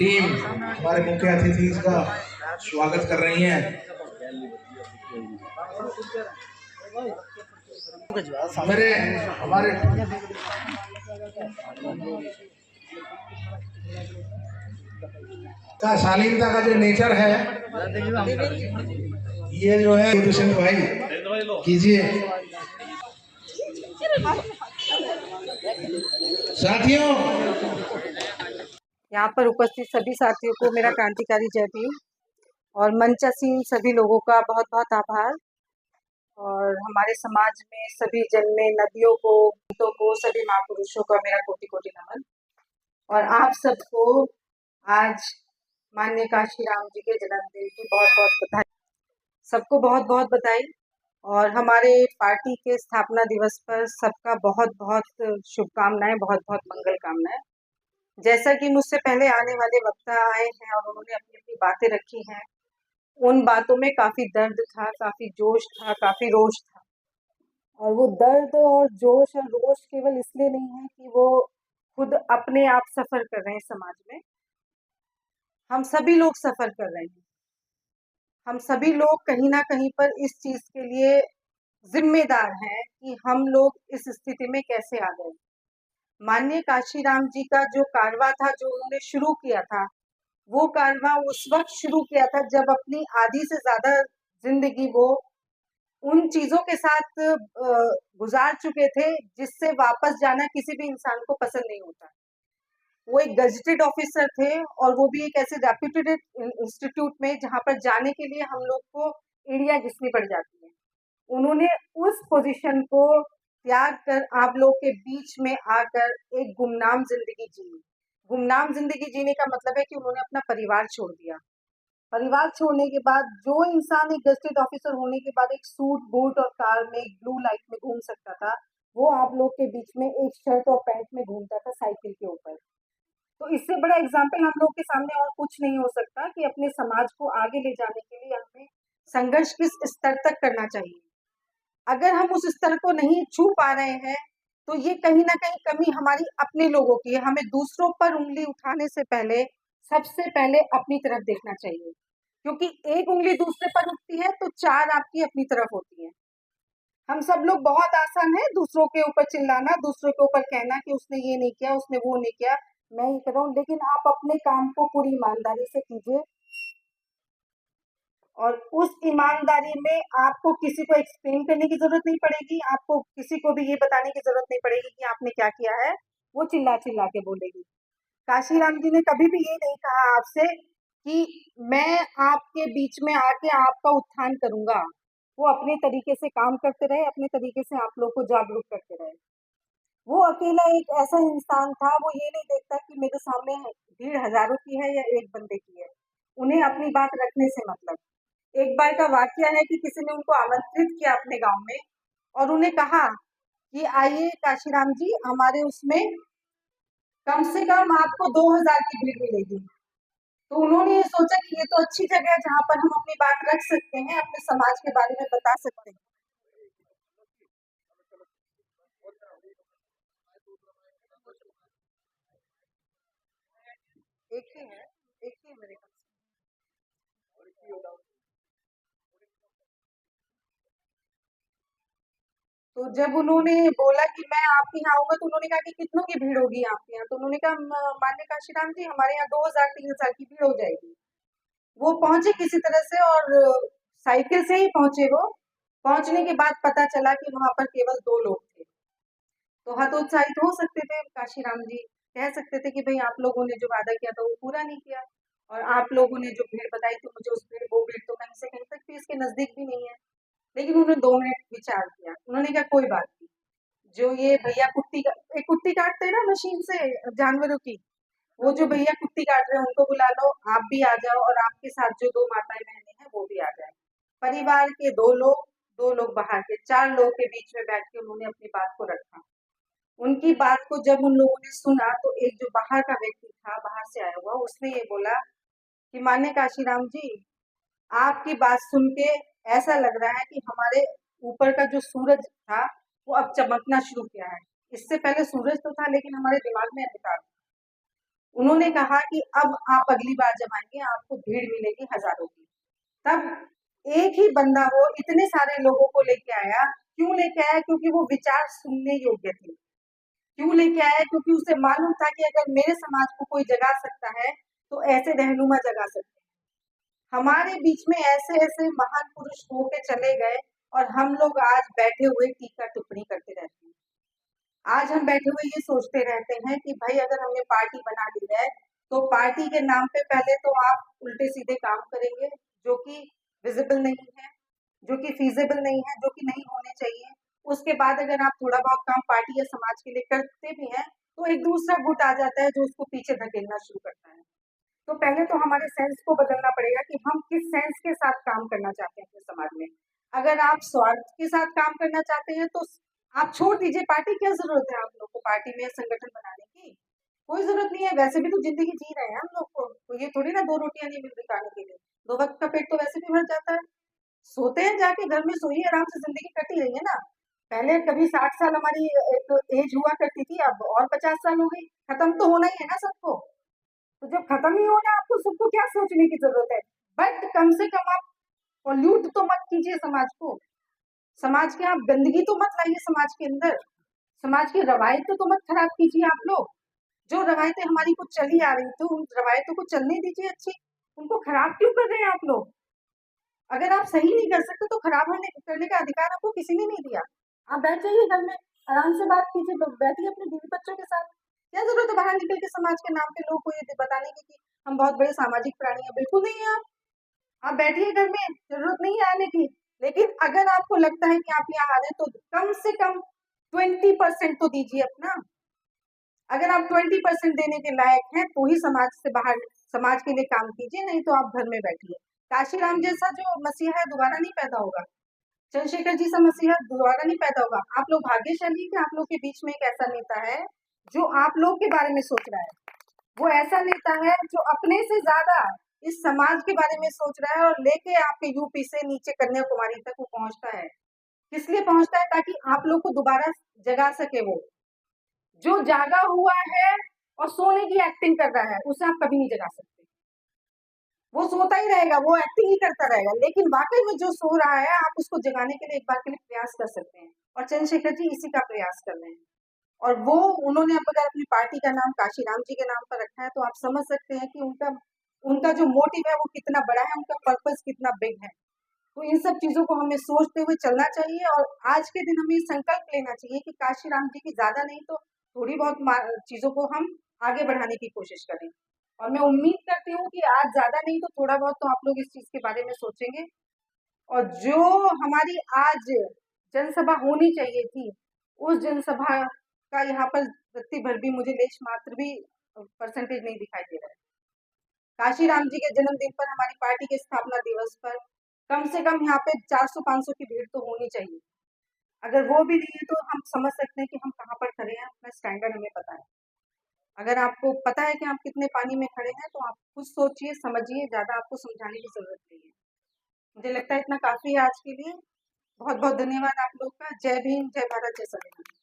Team हमारे मुख्य अतिथि का स्वागत कर रही है। हमारे का शालीनता का जो नेचर है, ये जो है दुष्यंत भाई कीजिए। साथियों, यहाँ पर उपस्थित सभी साथियों को मेरा क्रांतिकारी जय भीम और मंचासीन सभी लोगों का बहुत बहुत आभार। और हमारे समाज में सभी जन्मे नदियों को, गीतों को, सभी महापुरुषों का मेरा कोटि कोटि नमन। और आप सबको आज माननीय काशीराम जी के जन्मदिन की बहुत बहुत बधाई। सबको बहुत बहुत बधाई। और हमारे पार्टी के स्थापना दिवस पर सबका बहुत बहुत शुभकामनाएं, बहुत बहुत मंगल कामनाएं। जैसा कि मुझसे पहले आने वाले वक्ता आए हैं और उन्होंने अपनी अपनी बातें रखी हैं, उन बातों में काफी दर्द था, काफी जोश था, काफी रोष था। और वो दर्द और जोश और रोष केवल इसलिए नहीं है कि वो खुद अपने आप सफर कर रहे हैं समाज में, हम सभी लोग सफर कर रहे हैं। हम सभी लोग कहीं ना कहीं पर इस चीज के लिए जिम्मेदार हैं कि हम लोग इस स्थिति में कैसे आ गए। माननीय काशीराम जी का जो कारवां था, जो उन्होंने शुरू किया था, वो कारवां उस वक्त शुरू किया था जब अपनी आधी से ज्यादा जिंदगी वो उन चीजों के साथ गुजार चुके थे जिससे वापस जाना किसी भी इंसान को पसंद नहीं होता। वो एक गजेटेड ऑफिसर थे और वो भी एक ऐसे रेप्यूटेड इंस्टीट्यूट में जहां पर जाने के लिए हम लोग को एड़ियां घिसनी पड़ जाती है। उन्होंने उस पोजीशन को त्याग कर आप लोग के बीच में आकर एक गुमनाम जिंदगी जी। गुमनाम जिंदगी जीने का मतलब है कि उन्होंने अपना परिवार छोड़ दिया। परिवार छोड़ने के बाद जो इंसान एक गजेटेड ऑफिसर होने के बाद एक सूट बूट और कार में एक ब्लू लाइट में घूम सकता था, वो आप लोग के बीच में एक शर्ट और पैंट में घूमता था साइकिल के ऊपर। तो इससे बड़ा एग्जाम्पल हम लोग के सामने और कुछ नहीं हो सकता कि अपने समाज को आगे ले जाने के लिए हमें संघर्ष किस स्तर तक करना चाहिए। अगर हम उस स्तर को नहीं छू पा रहे हैं तो ये कहीं ना कहीं कमी हमारी अपने लोगों की है। हमें दूसरों पर उंगली उठाने से पहले सबसे पहले अपनी तरफ देखना चाहिए, क्योंकि एक उंगली दूसरे पर उठती है तो चार आपकी अपनी तरफ होती है। हम सब लोग बहुत आसान है दूसरों के ऊपर चिल्लाना, दूसरों के ऊपर कहना कि उसने ये नहीं किया, उसने वो नहीं किया, मैं ये कर रहा हूँ, लेकिन आप अपने काम को पूरी ईमानदारी से कीजिए। और उस ईमानदारी में आपको किसी को एक्सप्लेन करने की जरूरत नहीं पड़ेगी, आपको किसी को भी ये बताने की जरूरत नहीं पड़ेगी कि आपने क्या किया है, वो चिल्ला चिल्ला के बोलेगी। काशीराम जी ने कभी भी ये नहीं कहा आपसे कि मैं आपके बीच में आके आपका उत्थान करूंगा। वो अपने तरीके से काम करते रहे, अपने तरीके से आप लोग को जागरूक करते रहे। वो अकेला एक ऐसा इंसान था, वो ये नहीं देखता कि मेरे सामने भीड़ हजारों की है या एक बंदे की है। उन्हें अपनी बात रखने से मतलब। एक बार का वाकया है कि किसी ने उनको आमंत्रित किया अपने गांव में और उन्हें कहा कि आइए काशीराम जी, हमारे उसमें कम से कम आपको 2000 की भीड़ मिलेगी। तो उन्होंने ये सोचा कि ये तो अच्छी जगह है जहां पर हम अपनी बात रख सकते हैं, अपने समाज के बारे में बता सकते हैं। एक ही है, एक ही मेरे पास। तो जब उन्होंने बोला कि मैं आपके यहाँ आऊंगा तो उन्होंने कहा कि कितनों की भीड़ होगी आपके यहाँ। तो उन्होंने कहा मान्य काशीराम जी, हमारे यहाँ 2000-3000 की भीड़ हो जाएगी। वो पहुंचे किसी तरह से और साइकिल से ही पहुंचे। वो पहुंचने के बाद पता चला कि वहां पर केवल 2 लोग थे। तो हतोत्साहित हो सकते थे काशीराम जी, कह सकते थे कि भाई आप लोगों ने जो वादा किया था वो पूरा नहीं किया, और आप लोगों ने जो भीड़ बताई थी मुझे, उस भीड़ वो भीड़ तो कहीं से कहीं तक भी इसके नजदीक भी नहीं है। लेकिन उन्होंने 2 मिनट विचार किया। उन्होंने कहा कोई बात नहीं, जो ये भैया कुत्ती काटते हैं ना मशीन से जानवरों की, वो जो भैया कुत्ती काट रहे हैं उनको बुला लो, आप भी आ जाओ और आपके साथ जो 2 माताएं बहनें हैं वो भी आ जाए। परिवार के 2 लोग, 2 लोग बाहर के, 4 लोगों के बीच में बैठ के उन्होंने अपनी बात को रखा। उनकी बात को जब उन लोगों ने सुना तो एक जो बाहर का व्यक्ति था, बाहर से आया हुआ, उसने ये बोला कि मान्य काशीराम जी, आपकी बात सुन के ऐसा लग रहा है कि हमारे ऊपर का जो सूरज था वो अब चमकना शुरू किया है। इससे पहले सूरज तो था लेकिन हमारे दिमाग में अंधकार था। उन्होंने कहा कि अब आप अगली बार जब आएंगे आपको भीड़ मिलेगी हजारों की। तब एक ही बंदा वो इतने सारे लोगों को लेके आया। क्यों लेके आया? क्योंकि वो विचार सुनने योग्य थे। क्यों लेके आया? क्योंकि उसे मालूम था कि अगर मेरे समाज को कोई जगा सकता है तो ऐसे रहनुमा जगा सकते हैं। हमारे बीच में ऐसे ऐसे महान पुरुष होके चले गए और हम लोग आज बैठे हुए टीका टिप्पणी करते रहते हैं। आज हम बैठे हुए ये सोचते रहते हैं कि भाई अगर हमने पार्टी बना ली है तो पार्टी के नाम पे पहले तो आप उल्टे सीधे काम करेंगे जो कि विजिबल नहीं है, जो कि फीजिबल नहीं है, जो कि नहीं होने चाहिए। उसके बाद अगर आप थोड़ा बहुत काम पार्टी या समाज के लिए करते भी हैं तो एक दूसरा गुट आ जाता है जो उसको पीछे धकेलना शुरू करता है। तो पहले तो हमारे सेंस को बदलना पड़ेगा कि हम किस सेंस के साथ काम करना चाहते हैं अपने समाज में। अगर आप स्वार्थ के साथ काम करना चाहते हैं तो आप छोड़ दीजिए पार्टी। क्या जरूरत है आप लोग को पार्टी में संगठन बनाने की? कोई जरूरत नहीं है। वैसे भी तो जिंदगी जी रहे हैं हम लोग को, तो ये थोड़ी ना दो रोटियां नहीं मिल रही खाने के लिए। दो वक्त का पेट तो वैसे भी भर जाता है। सोते हैं जाके घर में, सोइए आराम से, जिंदगी कटी रही है ना। पहले कभी 60 साल हमारी एक एज हुआ करती थी, अब और 50 साल हो गई। खत्म तो होना ही है ना सबको। तो जब खत्म ही होना आपको सबको क्या सोचने की जरूरत है? बट कम से कम आप पॉल्यूट तो मत कीजिए समाज को। समाज के आप गंदगी तो मत लाइए समाज के अंदर। समाज की रवायतें तो मत खराब कीजिए आप लोग। जो रवायतें हमारी कुछ चली आ रही थी उन रवायतों को चलने दीजिए अच्छी। उनको खराब क्यों कर रहे हैं आप लोग? अगर आप सही नहीं कर सकते तो खराब होने करने का अधिकार आपको किसी ने नहीं दिया। आप बैठ जाइए घर में, आराम से बात कीजिए, बैठिए अपने बीवी बच्चों के साथ। क्या जरूरत है बाहर निकल के समाज के नाम पे लोगों को ये बताने की कि हम बहुत बड़े सामाजिक प्राणी हैं? बिल्कुल नहीं है। आप बैठिए घर में, जरूरत नहीं है आने की। लेकिन अगर आपको लगता है कि आप यहाँ आ रहे हैं तो कम से कम 20% तो दीजिए अपना। अगर आप 20% देने के लायक हैं तो ही समाज से बाहर, समाज के लिए काम कीजिए, नहीं तो आप घर में बैठिए। काशीराम जैसा जो मसीहा है दोबारा नहीं पैदा होगा। चंद्रशेखर जी सा मसीहा दोबारा नहीं पैदा होगा। आप लोग भाग्यशाली कि आप लोग के बीच में एक ऐसा नेता है जो आप लोग के बारे में सोच रहा है। वो ऐसा नेता है जो अपने से ज्यादा इस समाज के बारे में सोच रहा है और लेके आपके यूपी से नीचे कन्याकुमारी तक वो पहुंचता है। किस लिए पहुंचता है? ताकि आप लोग को दोबारा जगा सके। वो जो जागा हुआ है और सोने की एक्टिंग कर रहा है उसे आप कभी नहीं जगा सकते। वो सोता ही रहेगा, वो एक्टिंग ही करता रहेगा। लेकिन वाकई में जो सो रहा है आप उसको जगाने के लिए एक बार के लिए प्रयास कर सकते हैं। और चंद्रशेखर जी इसी का प्रयास कर रहे हैं। और वो उन्होंने अब अगर अपनी पार्टी का नाम काशीराम जी के नाम पर रखा है तो आप समझ सकते हैं कि उनका उनका जो मोटिव है वो कितना बड़ा है, उनका पर्पस कितना बिग है। तो इन सब चीजों को हमें सोचते हुए चलना चाहिए और आज के दिन हमें संकल्प लेना चाहिए कि काशीराम जी की ज्यादा नहीं तो थोड़ी बहुत चीजों को हम आगे बढ़ाने की कोशिश करें। और मैं उम्मीद करती हूँ कि आज ज्यादा नहीं तो थोड़ा बहुत तो आप लोग इस चीज के बारे में सोचेंगे। और जो हमारी आज जनसभा होनी चाहिए थी उस जनसभा का यहाँ पर रत्ती भर भी मुझे लेश मात्र भी परसेंटेज नहीं दिखाई दे रहा है। काशीराम जी के जन्मदिन पर, हमारी पार्टी के स्थापना दिवस पर कम से कम यहाँ पे 400-500 की भीड़ तो होनी चाहिए। अगर वो भी नहीं है तो हम समझ सकते हैं कि हम कहाँ पर खड़े हैं, अपना स्टैंडर्ड हमें पता है। अगर आपको पता है कि आप कितने पानी में खड़े हैं तो आप खुद सोचिए, समझिए, ज्यादा आपको समझाने की जरूरत नहीं है। मुझे लगता है इतना काफी है आज के लिए। बहुत बहुत धन्यवाद आप लोग का। जय भीम, जय भारत, जय संविधान।